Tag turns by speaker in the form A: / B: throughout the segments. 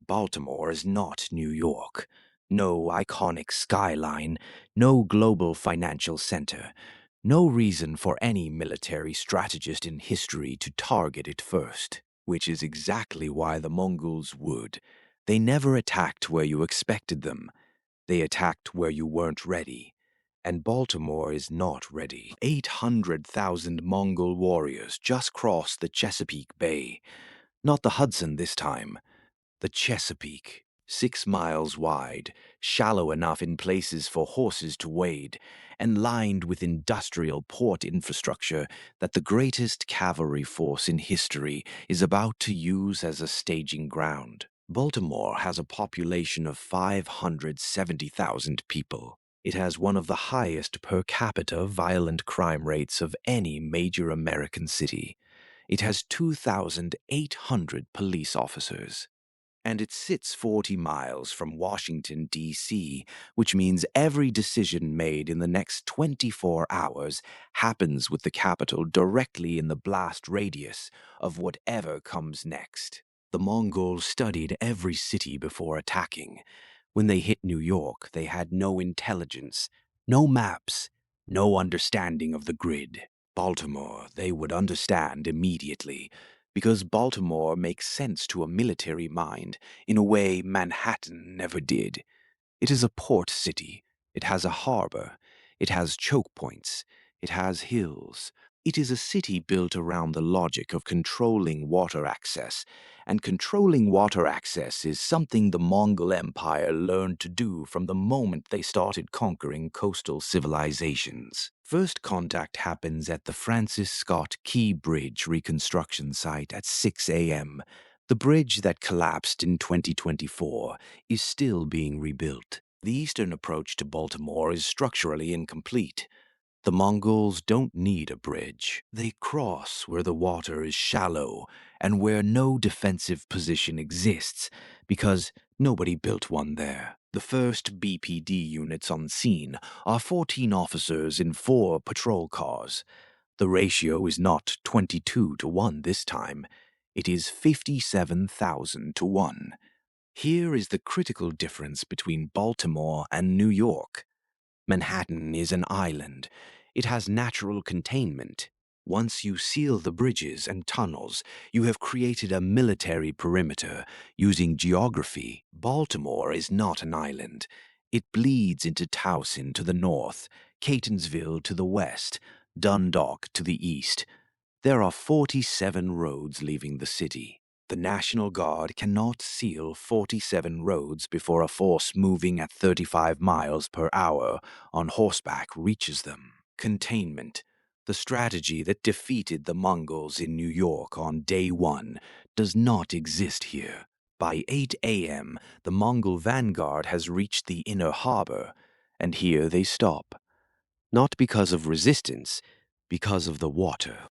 A: Baltimore is not New York. No iconic skyline, no global financial center, no reason for any military strategist in history to target it first, which is exactly why the Mongols would. They never attacked where you expected them. They attacked where you weren't ready. And Baltimore is not ready. 800,000 Mongol warriors just crossed the Chesapeake Bay. Not the Hudson this time. The Chesapeake, 6 miles wide, shallow enough in places for horses to wade, and lined with industrial port infrastructure that the greatest cavalry force in history is about to use as a staging ground. Baltimore has a population of 570,000 people. It has one of the highest per capita violent crime rates of any major American city. It has 2,800 police officers. And it sits 40 miles from Washington, D.C., which means every decision made in the next 24 hours happens with the capital directly in the blast radius of whatever comes next. The Mongols studied every city before attacking. When they hit New York, they had no intelligence, no maps, no understanding of the grid. Baltimore, they would understand immediately, because Baltimore makes sense to a military mind in a way Manhattan never did. It is a port city. It has a harbor. It has choke points. It has hills. It is a city built around the logic of controlling water access, and controlling water access is something the Mongol Empire learned to do from the moment they started conquering coastal civilizations. First contact happens at the Francis Scott Key Bridge reconstruction site at 6 a.m. The bridge that collapsed in 2024 is still being rebuilt. The eastern approach to Baltimore is structurally incomplete. The Mongols don't need a bridge. They cross where the water is shallow and where no defensive position exists because nobody built one there. The first BPD units on scene are 14 officers in 4 patrol cars. The ratio is not 22 to 1 this time. It is 57,000 to 1. Here is the critical difference between Baltimore and New York. Manhattan is an island. It has natural containment. Once you seal the bridges and tunnels, you have created a military perimeter using geography. Baltimore is not an island. It bleeds into Towson to the north, Catonsville to the west, Dundalk to the east. There are 47 roads leaving the city. The National Guard cannot seal 47 roads before a force moving at 35 miles per hour on horseback reaches them. Containment, the strategy that defeated the Mongols in New York on day 1, does not exist here. By 8 a.m., the Mongol vanguard has reached the inner harbor, and here they stop. Not because of resistance, because of the water.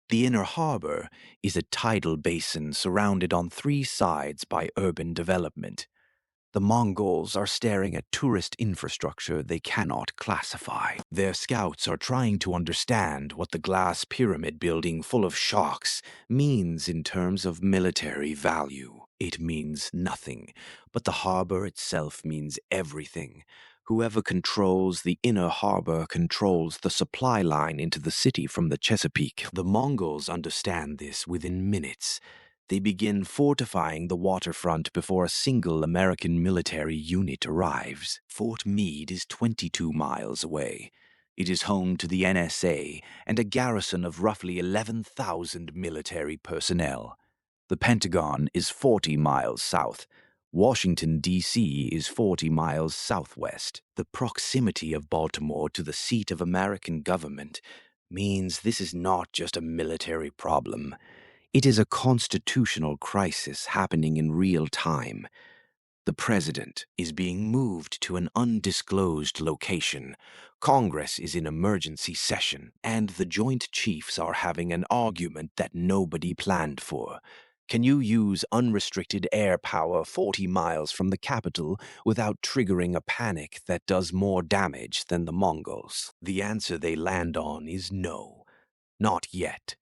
A: The inner harbor is a tidal basin surrounded on 3 sides by urban development. The Mongols are staring at tourist infrastructure they cannot classify. Their scouts are trying to understand what the glass pyramid building full of shocks means in terms of military value. It means nothing, but the harbor itself means everything. Whoever controls the inner harbor controls the supply line into the city from the Chesapeake. The Mongols understand this within minutes. They begin fortifying the waterfront before a single American military unit arrives. Fort Meade is 22 miles away. It is home to the NSA and a garrison of roughly 11,000 military personnel. The Pentagon is 40 miles south. Washington, D.C. is 40 miles southwest. The proximity of Baltimore to the seat of American government means this is not just a military problem. It is a constitutional crisis happening in real time. The president is being moved to an undisclosed location. Congress is in emergency session, and the Joint Chiefs are having an argument that nobody planned for. Can you use unrestricted air power 40 miles from the capital without triggering a panic that does more damage than the Mongols? The answer they land on is no. Not yet.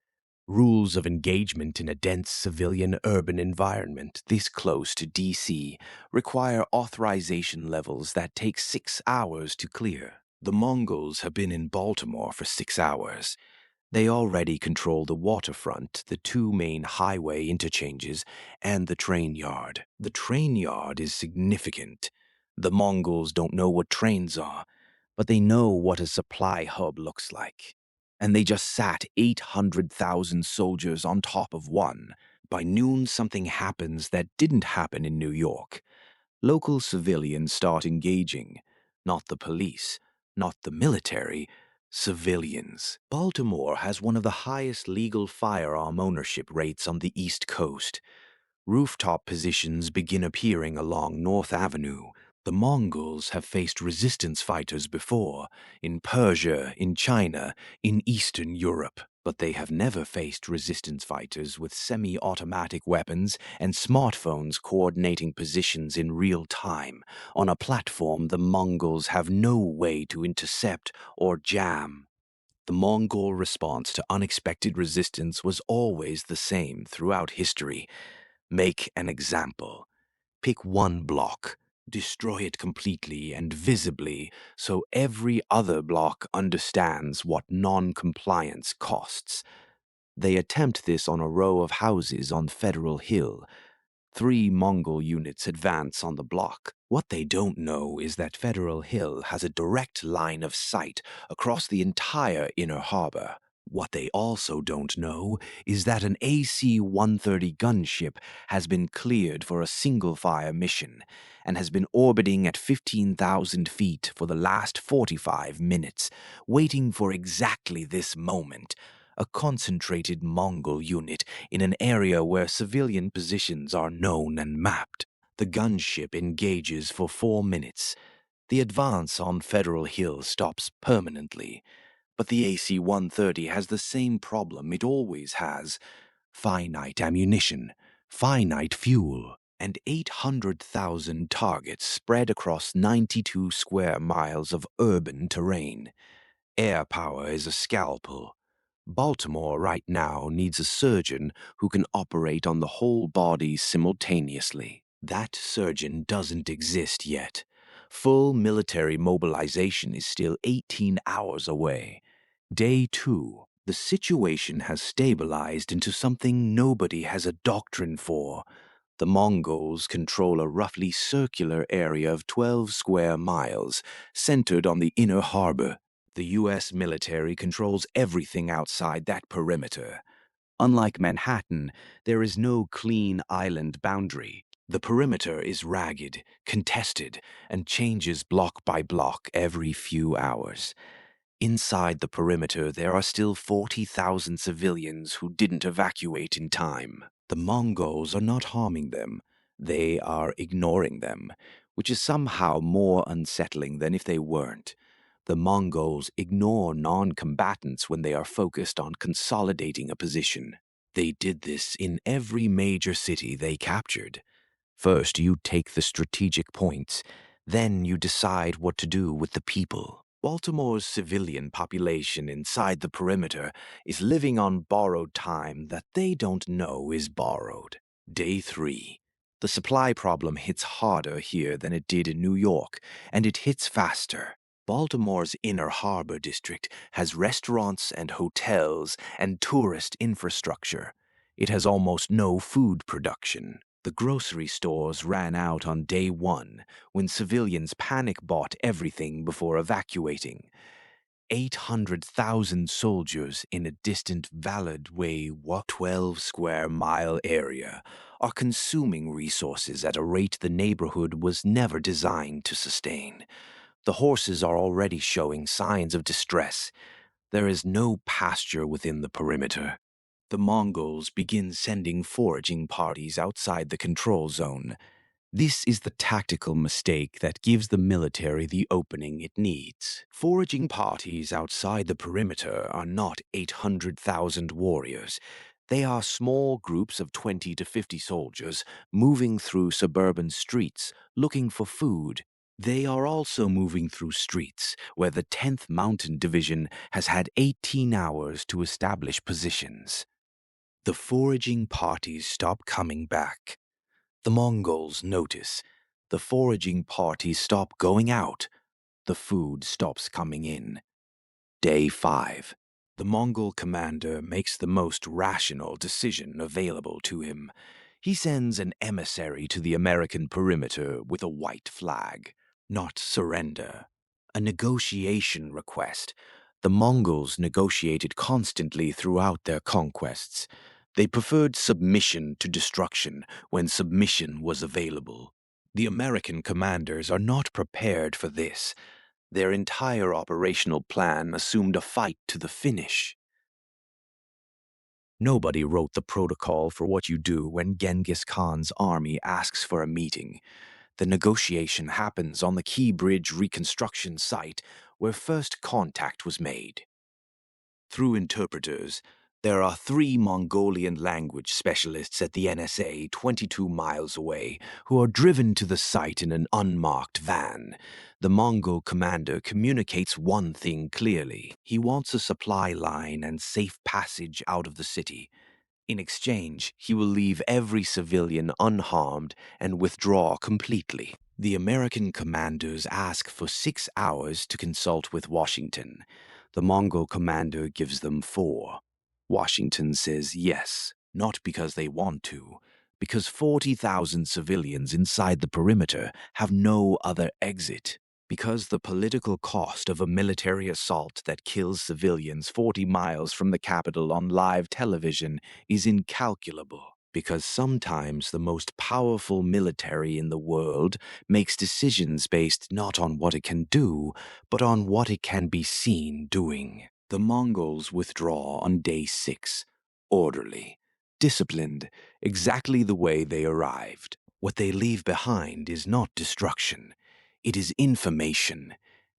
A: Rules of engagement in a dense civilian urban environment this close to DC require authorization levels that take 6 hours to clear. The Mongols have been in Baltimore for 6 hours. They already control the waterfront, the two main highway interchanges, and the train yard. The train yard is significant. The Mongols don't know what trains are, but they know what a supply hub looks like. And they just sat 800,000 soldiers on top of one. By noon, something happens that didn't happen in New York. Local civilians start engaging. Not the police, not the military, civilians. Baltimore has one of the highest legal firearm ownership rates on the East Coast. Rooftop positions begin appearing along North Avenue. The Mongols have faced resistance fighters before, in Persia, in China, in Eastern Europe, but they have never faced resistance fighters with semi-automatic weapons and smartphones coordinating positions in real time on a platform the Mongols have no way to intercept or jam. The Mongol response to unexpected resistance was always the same throughout history. Make an example. Pick one block, destroy it completely and visibly so every other block understands what non-compliance costs. They attempt this on a row of houses on Federal Hill. 3 Mongol units advance on the block. What they don't know is that Federal Hill has a direct line of sight across the entire inner harbor. What they also don't know is that an AC-130 gunship has been cleared for a single-fire mission and has been orbiting at 15,000 feet for the last 45 minutes, waiting for exactly this moment. A concentrated Mongol unit in an area where civilian positions are known and mapped. The gunship engages for 4 minutes. The advance on Federal Hill stops permanently. But the AC-130 has the same problem it always has: finite ammunition, finite fuel, and 800,000 targets spread across 92 square miles of urban terrain. Air power is a scalpel. Baltimore right now needs a surgeon who can operate on the whole body simultaneously. That surgeon doesn't exist yet. Full military mobilization is still 18 hours away. Day 2. The situation has stabilized into something nobody has a doctrine for. The Mongols control a roughly circular area of 12 square miles, centered on the inner harbor. The U.S. military controls everything outside that perimeter. Unlike Manhattan, there is no clean island boundary. The perimeter is ragged, contested, and changes block by block every few hours. Inside the perimeter, there are still 40,000 civilians who didn't evacuate in time. The Mongols are not harming them. They are ignoring them, which is somehow more unsettling than if they weren't. The Mongols ignore non-combatants when they are focused on consolidating a position. They did this in every major city they captured. First, you take the strategic points. Then you decide what to do with the people. Baltimore's civilian population inside the perimeter is living on borrowed time that they don't know is borrowed. Day 3. The supply problem hits harder here than it did in New York, and it hits faster. Baltimore's Inner Harbor District has restaurants and hotels and tourist infrastructure. It has almost no food production. The grocery stores ran out on day 1 when civilians panic-bought everything before evacuating. 800,000 soldiers in a distant Valadway 12-square-mile area are consuming resources at a rate the neighborhood was never designed to sustain. The horses are already showing signs of distress. There is no pasture within the perimeter. The Mongols begin sending foraging parties outside the control zone. This is the tactical mistake that gives the military the opening it needs. Foraging parties outside the perimeter are not 800,000 warriors. They are small groups of 20 to 50 soldiers moving through suburban streets looking for food. They are also moving through streets where the 10th Mountain Division has had 18 hours to establish positions. The foraging parties stop coming back. The Mongols notice. The foraging parties stop going out. The food stops coming in. Day 5. The Mongol commander makes the most rational decision available to him. He sends an emissary to the American perimeter with a white flag. Not surrender. A negotiation request. The Mongols negotiated constantly throughout their conquests. They preferred submission to destruction when submission was available. The American commanders are not prepared for this. Their entire operational plan assumed a fight to the finish. Nobody wrote the protocol for what you do when Genghis Khan's army asks for a meeting. The negotiation happens on the Key Bridge reconstruction site where first contact was made. Through interpreters, there are 3 Mongolian language specialists at the NSA 22 miles away who are driven to the site in an unmarked van. The Mongol commander communicates one thing clearly. He wants a supply line and safe passage out of the city. In exchange, he will leave every civilian unharmed and withdraw completely. The American commanders ask for 6 hours to consult with Washington. The Mongol commander gives them 4. Washington says yes, not because they want to, because 40,000 civilians inside the perimeter have no other exit. Because the political cost of a military assault that kills civilians 40 miles from the capital on live television is incalculable. Because sometimes the most powerful military in the world makes decisions based not on what it can do, but on what it can be seen doing. The Mongols withdraw on day 6, orderly, disciplined, exactly the way they arrived. What they leave behind is not destruction. It is information.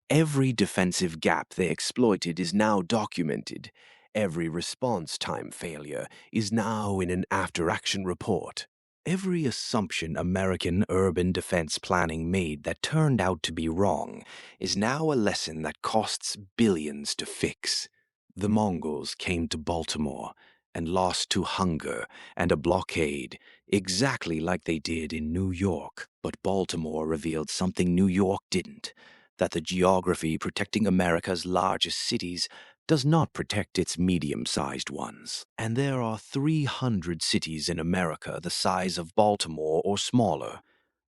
A: Every defensive gap they exploited is now documented. Every response time failure is now in an after-action report. Every assumption American urban defense planning made that turned out to be wrong is now a lesson that costs billions to fix. The Mongols came to Baltimore and lost to hunger and a blockade, exactly like they did in New York. But Baltimore revealed something New York didn't, that the geography protecting America's largest cities does not protect its medium-sized ones. And there are 300 cities in America the size of Baltimore or smaller.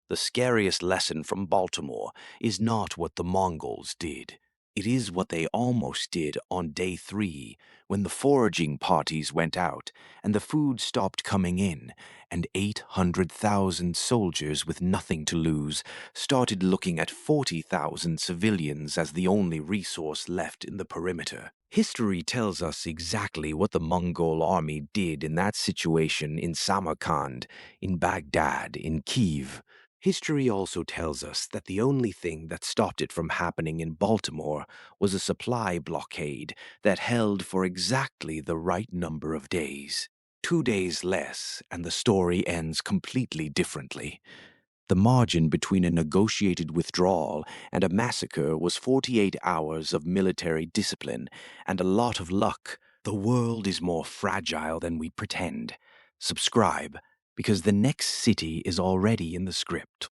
A: The scariest lesson from Baltimore is not what the Mongols did. It is what they almost did on day 3, when the foraging parties went out and the food stopped coming in, and 800,000 soldiers with nothing to lose started looking at 40,000 civilians as the only resource left in the perimeter. History tells us exactly what the Mongol army did in that situation in Samarkand, in Baghdad, in Kyiv. History also tells us that the only thing that stopped it from happening in Baltimore was a supply blockade that held for exactly the right number of days. 2 days less, and the story ends completely differently. The margin between a negotiated withdrawal and a massacre was 48 hours of military discipline and a lot of luck. The world is more fragile than we pretend. Subscribe, because the next city is already in the script.